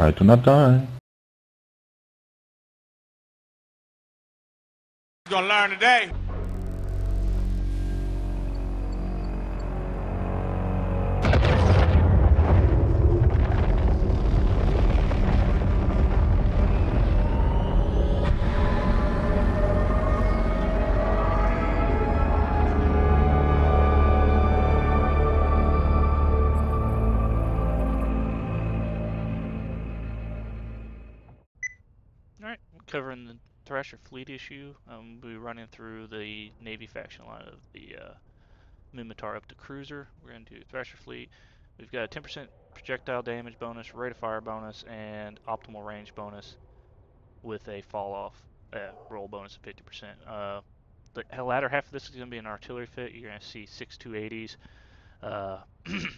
Try to not die. You're gonna learn today. Alright, covering the Thrasher Fleet Issue. We'll be running through the Navy faction line of the Mimitar up to Cruiser. We're going to do Thrasher Fleet. We've got a 10% projectile damage bonus, rate of fire bonus, and optimal range bonus with a fall-off roll bonus of 50%. The latter half of this is going to be an artillery fit. You're going to see 6.280s,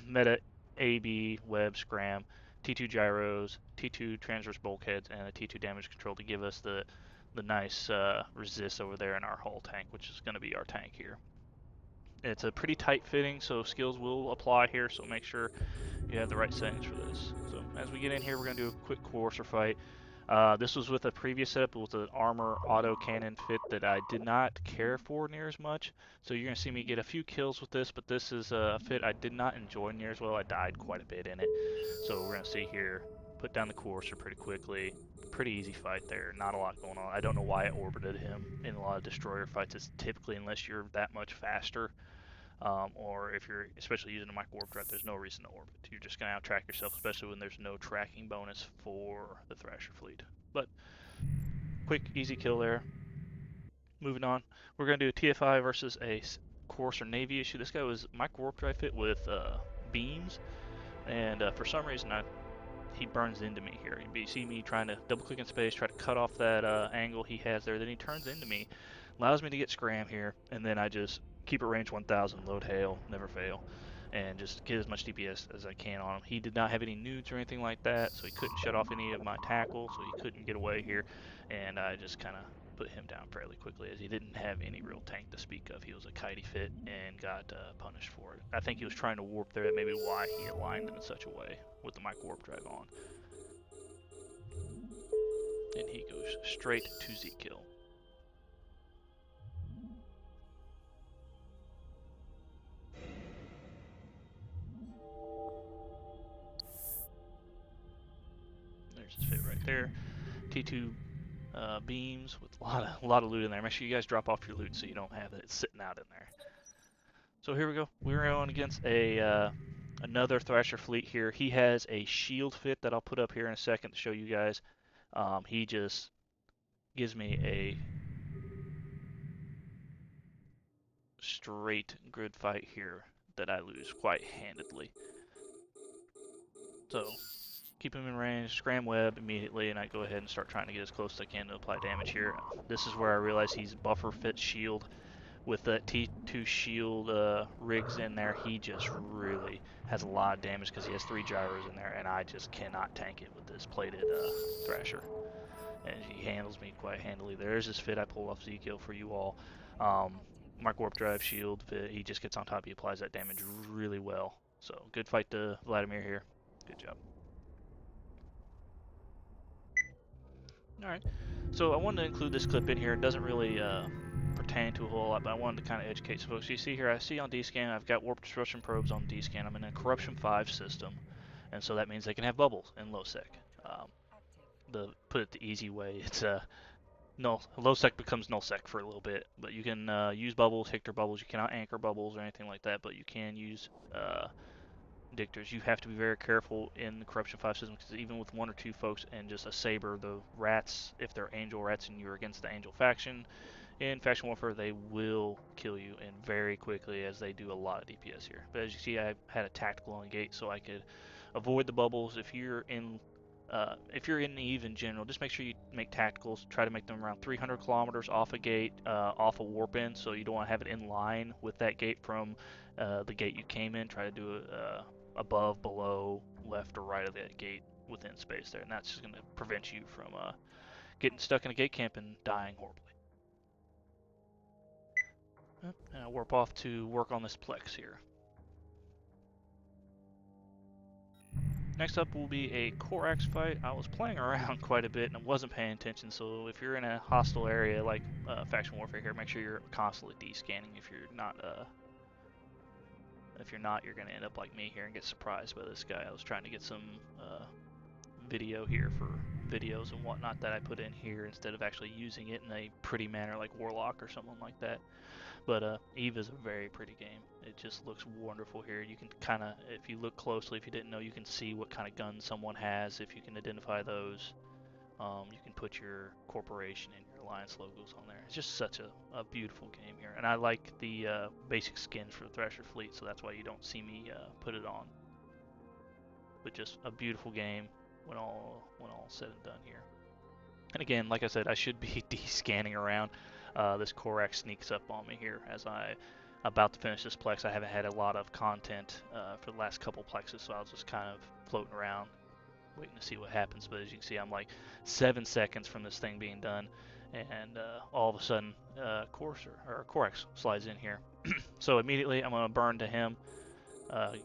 meta AB, web, scram, T2 gyros, T2 transverse bulkheads, and a T2 damage control to give us the nice resist over there in our hull tank, which is going to be our tank here. It's a pretty tight fitting, so skills will apply here, so make sure you have the right settings for this. So as we get in here, we're going to do a quick courser fight. This was with a previous setup. It was an armor auto cannon fit that I did not care for near as much. So you're going to see me get a few kills with this, but this is a fit I did not enjoy near as well. I died quite a bit in it. So we're going to see here, put down the courser pretty quickly. Pretty easy fight there, not a lot going on. I don't know why it orbited him in a lot of destroyer fights. It's typically unless you're that much faster. Or if you're especially using a micro warp drive, there's no reason to orbit. You're just going to out-track yourself, especially when there's no tracking bonus for the Thrasher fleet. But quick, easy kill there. Moving on, we're going to do a TFI versus a Courser Navy issue. This guy was micro warp drive fit with beams, and for some reason he burns into me here. You see me trying to double-click in space, try to cut off that angle he has there. Then he turns into me, allows me to get scram here, and then I just keep it range 1000, load hail, never fail, and just get as much DPS as I can on him. He did not have any nudes or anything like that, so he couldn't shut off any of my tackle, so he couldn't get away here, and I just kind of put him down fairly quickly as he didn't have any real tank to speak of. He was a kitey fit and got punished for it. I think he was trying to warp there, that may be why he aligned in such a way with the micro warp drive on. And he goes straight to Z kill. There's his fit right there. T2 beams with a lot of loot in there. Make sure you guys drop off your loot so you don't have it sitting out in there. So here we go. We're going against another Thrasher fleet here. He has a shield fit that I'll put up here in a second to show you guys. He just gives me a straight grid fight here that I lose quite handedly. So keep him in range, scram web immediately, and I go ahead and start trying to get as close as I can to apply damage here. This is where I realize he's buffer fit shield. With that T2 shield rigs in there, he just really has a lot of damage because he has 3 gyros in there, and I just cannot tank it with this plated Thrasher. And he handles me quite handily. There's this fit I pulled off Z-Kill for you all. Micro Warp Drive shield fit, he just gets on top, he applies that damage really well. So, good fight to Vladimir here. Good job. Alright, so I wanted to include this clip in here. It doesn't really pertain to a whole lot, but I wanted to kind of educate some folks. You see here, I see on D-Scan, I've got warp disruption probes on D-Scan. I'm in a Corruption 5 system, and so that means they can have bubbles in low sec. Put it the easy way, it's low sec becomes null sec for a little bit, but you can use bubbles, Hictor bubbles. You cannot anchor bubbles or anything like that, but you can use dictors. You have to be very careful in the Corruption 5 system, because even with 1 or 2 folks and just a saber, the rats, if they're angel rats and you're against the angel faction, in faction warfare, they will kill you, and very quickly, as they do a lot of DPS here. But as you see, I had a tactical on gate, so I could avoid the bubbles. If you're in Eve in general, just make sure you make tacticals. Try to make them around 300 kilometers off a gate, off a warp in, so you don't want to have it in line with that gate from the gate you came in. Try to do it above, below, left, or right of that gate within space there, and that's just going to prevent you from getting stuck in a gate camp and dying horribly. And I'll warp off to work on this Plex here. Next up will be a Corax fight. I was playing around quite a bit and I wasn't paying attention, so if you're in a hostile area like faction warfare here, make sure you're constantly de-scanning. If you're not, you're going to end up like me here and get surprised by this guy. I was trying to get some video here for videos and whatnot that I put in here instead of actually using it in a pretty manner like Warlock or something like that. But Eve is a very pretty game. It just looks wonderful here. You can kind of, if you look closely, if you didn't know, you can see what kind of guns someone has. If you can identify those, you can put your corporation and your alliance logos on there. It's just such a beautiful game here. And I like the basic skins for the Thrasher Fleet, so that's why you don't see me put it on. But just a beautiful game when all said and done here. And again, like I said, I should be de-scanning around. This Corax sneaks up on me here as I'm about to finish this Plex. I haven't had a lot of content for the last couple Plexes, so I was just kind of floating around, waiting to see what happens. But as you can see, I'm like 7 seconds from this thing being done, and all of a sudden, Corax slides in here. So immediately, I'm going to burn to him.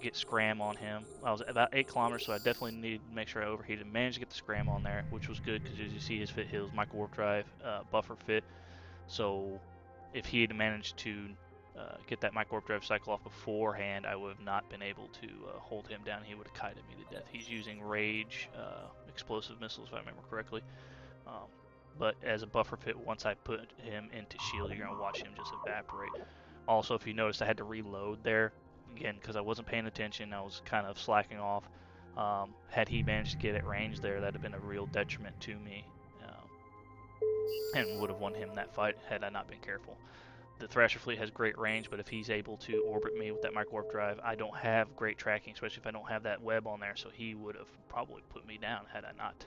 Get scram on him. I was about 8 kilometers, so I definitely needed to make sure I overheated. Managed to get the scram on there, which was good because as you see, his fit hills, micro warp drive, buffer fit. So if he had managed to get that micro warp drive cycle off beforehand, I would have not been able to hold him down. He would have kited me to death. He's using rage explosive missiles, if I remember correctly. But as a buffer fit, once I put him into shield, you're going to watch him just evaporate. Also, if you noticed, I had to reload there. Again, because I wasn't paying attention, I was kind of slacking off. Had he managed to get at range there, that'd have been a real detriment to me, and would have won him that fight had I not been careful. The Thrasher Fleet has great range, but if he's able to orbit me with that micro warp drive, I don't have great tracking, especially if I don't have that web on there, so he would have probably put me down had I not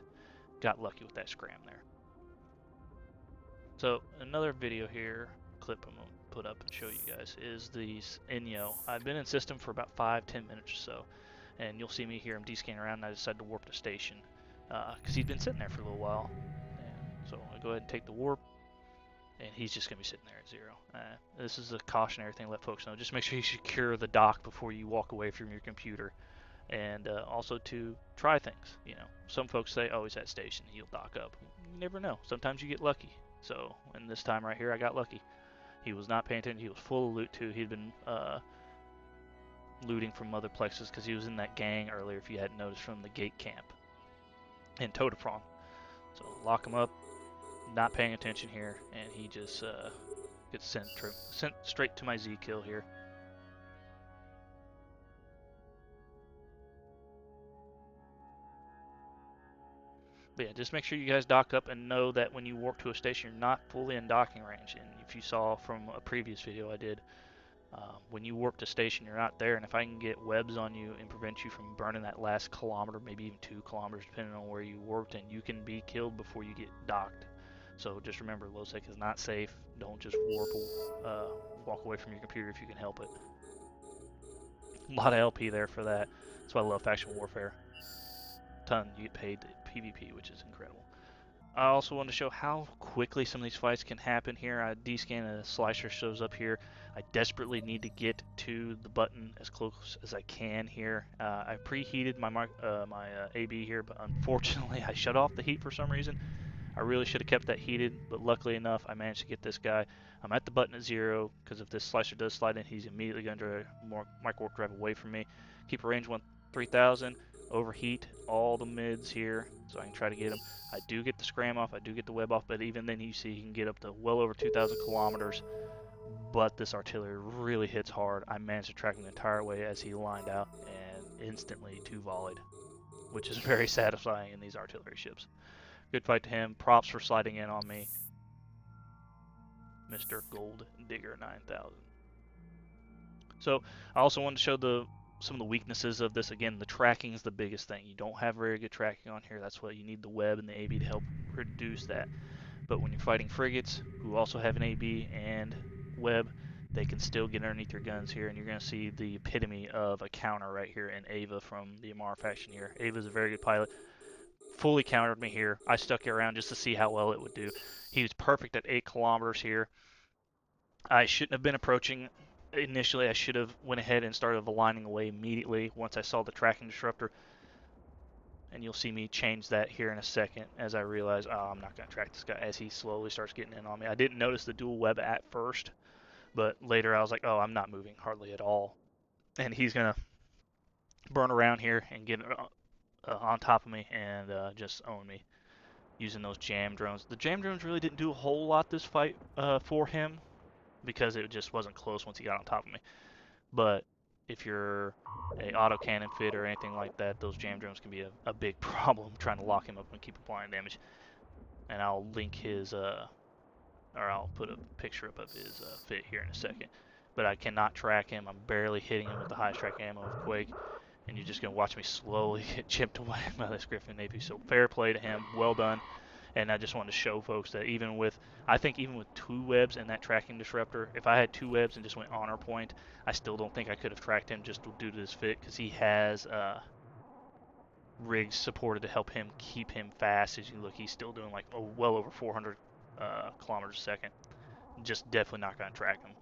got lucky with that scram there. So another video here, clip I'm going to put up and show you guys, is these Inyo. I've been in system for about 5-10 minutes or so, and you'll see me here, I'm de-scanning around, and I decided to warp to station, because he'd been sitting there for a little while. And so I go ahead and take the warp, and he's just going to be sitting there at 0. This is a cautionary thing to let folks know. Just make sure you secure the dock before you walk away from your computer. And also to try things. You know, some folks say, oh, he's at station, he'll dock up. You never know. Sometimes you get lucky. So, and this time right here, I got lucky. He was not paying attention. He was full of loot too. He'd been looting from other plexes because he was in that gang earlier, if you hadn't noticed, from the gate camp in Totapron. So lock him up, not paying attention here, and he just gets sent straight to my Z kill here. But yeah, just make sure you guys dock up and know that when you warp to a station, you're not fully in docking range. And if you saw from a previous video I did, when you warp to station, you're not there. And if I can get webs on you and prevent you from burning that last kilometer, maybe even 2 kilometers, depending on where you warped, and you can be killed before you get docked. So just remember, low sec is not safe. Don't just warp, walk away from your computer if you can help it. A lot of LP there for that. That's why I love faction warfare. Ton, you get paid PvP, which is incredible. I also want to show how quickly some of these fights can happen here. I de-scan and a slicer shows up here. I desperately need to get to the button as close as I can here. I preheated my AB here, but unfortunately I shut off the heat for some reason. I really should have kept that heated, but luckily enough I managed to get this guy. I'm at the button at 0 because if this slicer does slide in, he's immediately going to draw more micro warp drive away from me. Keep a range 3000. Overheat all the mids here so I can try to get him. I do get the scram off, I do get the web off, but even then you see he can get up to well over 2,000 kilometers. But this artillery really hits hard. I managed to track him the entire way as he lined out and instantly 2-volleyed, which is very satisfying in these artillery ships. Good fight to him. Props for sliding in on me, Mr. Gold Digger 9000. So I also wanted to show some of the weaknesses of this. Again, the tracking is the biggest thing. You don't have very good tracking on here. That's why you need the web and the AB to help reduce that. But when you're fighting frigates, who also have an AB and web, they can still get underneath your guns here, and you're going to see the epitome of a counter right here in Ava from the Amar faction here. Ava's a very good pilot. Fully countered me here. I stuck it around just to see how well it would do. He was perfect at 8 kilometers here. I shouldn't have been approaching. Initially, I should have went ahead and started aligning away immediately once I saw the tracking disruptor. and you'll see me change that here in a second as I realize, oh, I'm not going to track this guy as he slowly starts getting in on me. I didn't notice the dual web at first, but later I was like, oh, I'm not moving hardly at all. And he's going to burn around here and get on top of me and just own me using those jam drones. The jam drones really didn't do a whole lot this fight for him because it just wasn't close once he got on top of me. But if you're a autocannon fit or anything like that, those jam drones can be a big problem trying to lock him up and keep applying damage. And I'll link his, or I'll put a picture up of his fit here in a second. But I cannot track him. I'm barely hitting him with the highest track ammo of Quake. And you're just going to watch me slowly get chipped away by this Griffin AP. So fair play to him. Well done. And I just wanted to show folks that I think even with 2 webs and that tracking disruptor, if I had 2 webs and just went honor point, I still don't think I could have tracked him just due to his fit, because he has rigs supported to help him keep him fast. As you look, he's still doing like well over 400 kilometers a second. Just definitely not going to track him.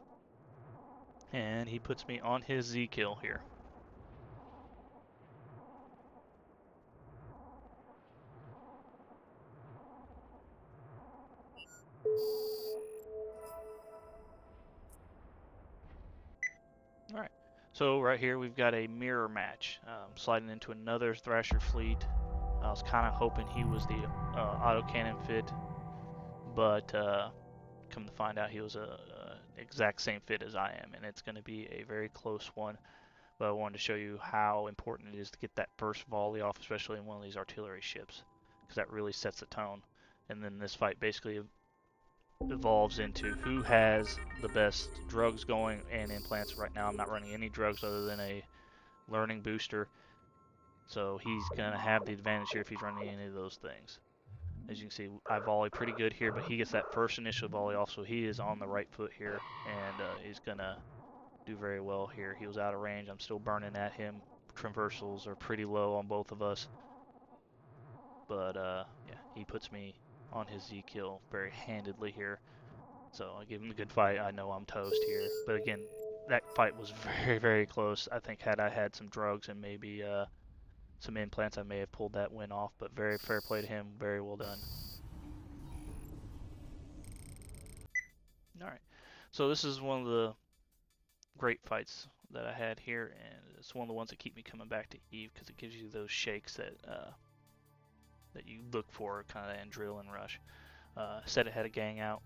And he puts me on his Z kill here. Alright, so right here we've got a mirror match. Sliding into another Thrasher fleet. I was kind of hoping he was the autocannon fit, but come to find out he was a exact same fit as I am, and it's going to be a very close one. But I wanted to show you how important it is to get that first volley off, especially in one of these artillery ships, because that really sets the tone. And then this fight basically evolves into who has the best drugs going and implants. Right now I'm not running any drugs other than a learning booster, so he's going to have the advantage here if he's running any of those things. As you can see, I volley pretty good here, but he gets that first initial volley off, so he is on the right foot here, and he's going to do very well here. He was out of range. I'm still burning at him. Transversals are pretty low on both of us. But, yeah, he puts me on his Z kill very handedly here. So I give him a good fight. I know I'm toast here. But again, that fight was very, very close. I think had I had some drugs and maybe some implants, I may have pulled that win off. But very fair play to him. Very well done. Alright, so this is one of the great fights that I had here, and it's one of the ones that keep me coming back to Eve, because it gives you those shakes that you look for, kind of that adrenaline rush. Said it had a gang out,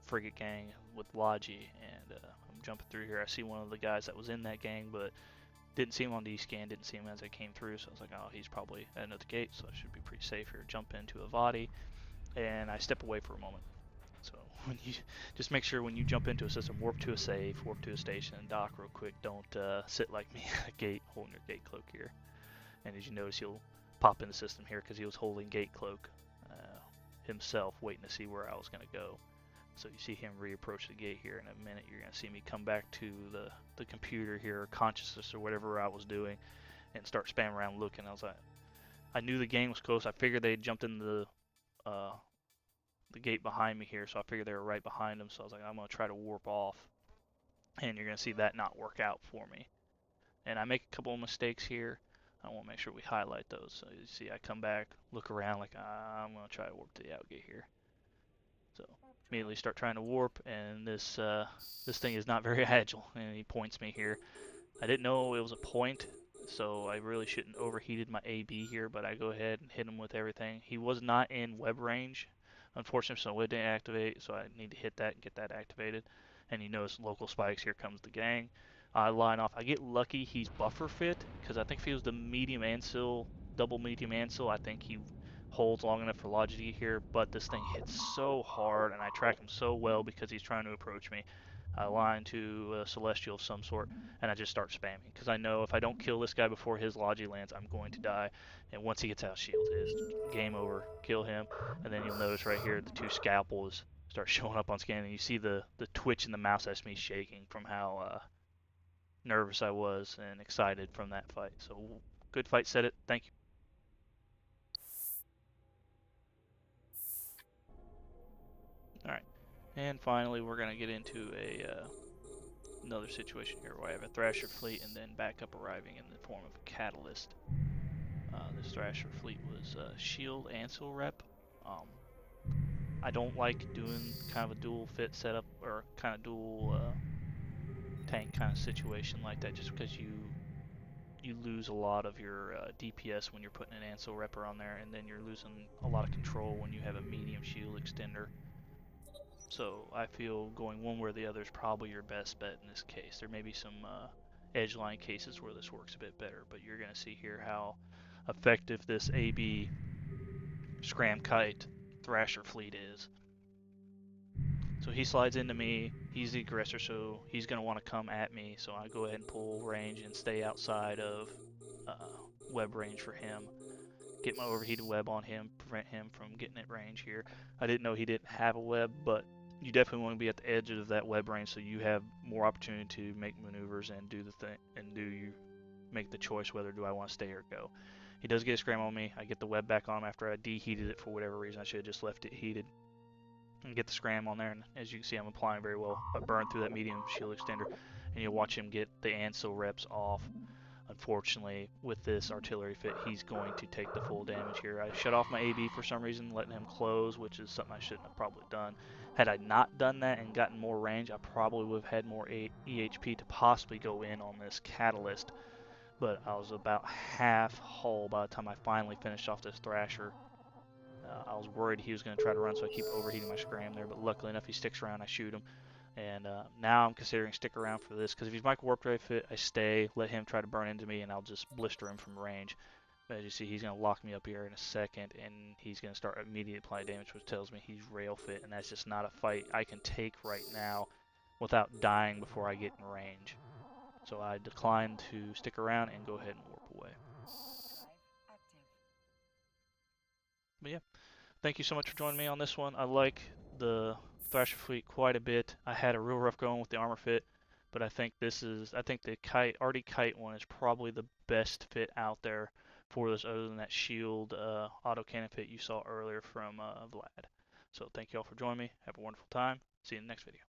frigate gang with Logi, and I'm jumping through here. I see one of the guys that was in that gang, but didn't see him on D-scan, didn't see him as I came through, so I was like, oh, he's probably at another gate, so I should be pretty safe here. Jump into a Vadi, and I step away for a moment. So when you just make sure when you jump into a system, warp to a safe, warp to a station, and dock real quick. Don't sit like me at a gate holding your gate cloak here. And as you notice, he'll pop in the system here because he was holding gate cloak himself, waiting to see where I was going to go. So you see him reapproach the gate here in a minute. You're going to see me come back to the computer here, or consciousness, or whatever I was doing, and start spamming around looking. I knew the gang was close. I figured they jumped in the gate behind me here, so I figured they were right behind them, so I was like, I'm going to try to warp off, and you're going to see that not work out for me. And I make a couple of mistakes here. I want to make sure we highlight those. So you see I come back, look around like, I'm going to try to warp to the outgate here. So immediately start trying to warp, and this thing is not very agile, and he points me here. I didn't know it was a point, so I really shouldn't overheated my AB here, but I go ahead and hit him with everything. He was not in web range, unfortunately, so it didn't activate, so I need to hit that and get that activated. And you notice local spikes, here comes the gang. I line off. I get lucky he's buffer fit, because I think if he was the medium ansil, double medium ansil, I think he holds long enough for Logi here, but this thing hits so hard, and I track him so well because he's trying to approach me. I line to a Celestial of some sort, and I just start spamming, because I know if I don't kill this guy before his Logi lands, I'm going to die. And once he gets out shield, it is game over. Kill him, and then you'll notice right here the 2 scalpels start showing up on scan, and you see the twitch in the mouse. That's me shaking from how nervous I was and excited from that fight. So good fight, said it. Thank you. Alright, and finally we're going to get into another situation here where I have a Thrasher fleet and then backup arriving in the form of a catalyst. This Thrasher Fleet was shield Ansel rep. Um, I don't like doing kind of a dual fit setup or kind of dual tank kind of situation like that, just because you lose a lot of your DPS when you're putting an Ansel Repper on there, and then you're losing a lot of control when you have a medium shield extender. So I feel going one way or the other is probably your best bet in this case. There may be some edge line cases where this works a bit better, but you're going to see here how effective this AB Scram Kite Thrasher Fleet is. So he slides into me. He's the aggressor, so he's going to want to come at me. So I go ahead and pull range and stay outside of uh, web range for him. Get my overheated web on him, prevent him from getting at range here. I didn't know he didn't have a web, but you definitely want to be at the edge of that web range so you have more opportunity to make maneuvers and do the thing, and you make the choice whether do I want to stay or go. He does get a scram on me. I get the web back on him after I deheated it for whatever reason. I should have just left it heated. And get the scram on there, and as you can see, I'm applying very well. I burned through that medium shield extender, and you'll watch him get the Ansel reps off. Unfortunately, with this artillery fit, he's going to take the full damage here. I shut off my AB for some reason, letting him close, which is something I shouldn't have probably done. Had I not done that and gotten more range, I probably would have had more EHP to possibly go in on this catalyst. But I was about half hull by the time I finally finished off this Thrasher. I was worried he was going to try to run, so I keep overheating my scram there. But luckily enough, he sticks around. I shoot him. And now I'm considering stick around for this, because if he's Michael Warp Drive fit, I stay, let him try to burn into me, and I'll just blister him from range. But as you see, he's going to lock me up here in a second, and he's going to start immediate apply damage, which tells me he's rail fit, and that's just not a fight I can take right now without dying before I get in range. So I decline to stick around and go ahead and warp away. But yeah, thank you so much for joining me on this one. I like the Thrasher Fleet quite a bit. I had a real rough going with the armor fit, but I think the Artie Kite one is probably the best fit out there for this, other than that shield autocannon fit you saw earlier from Vlad. So thank you all for joining me. Have a wonderful time. See you in the next video.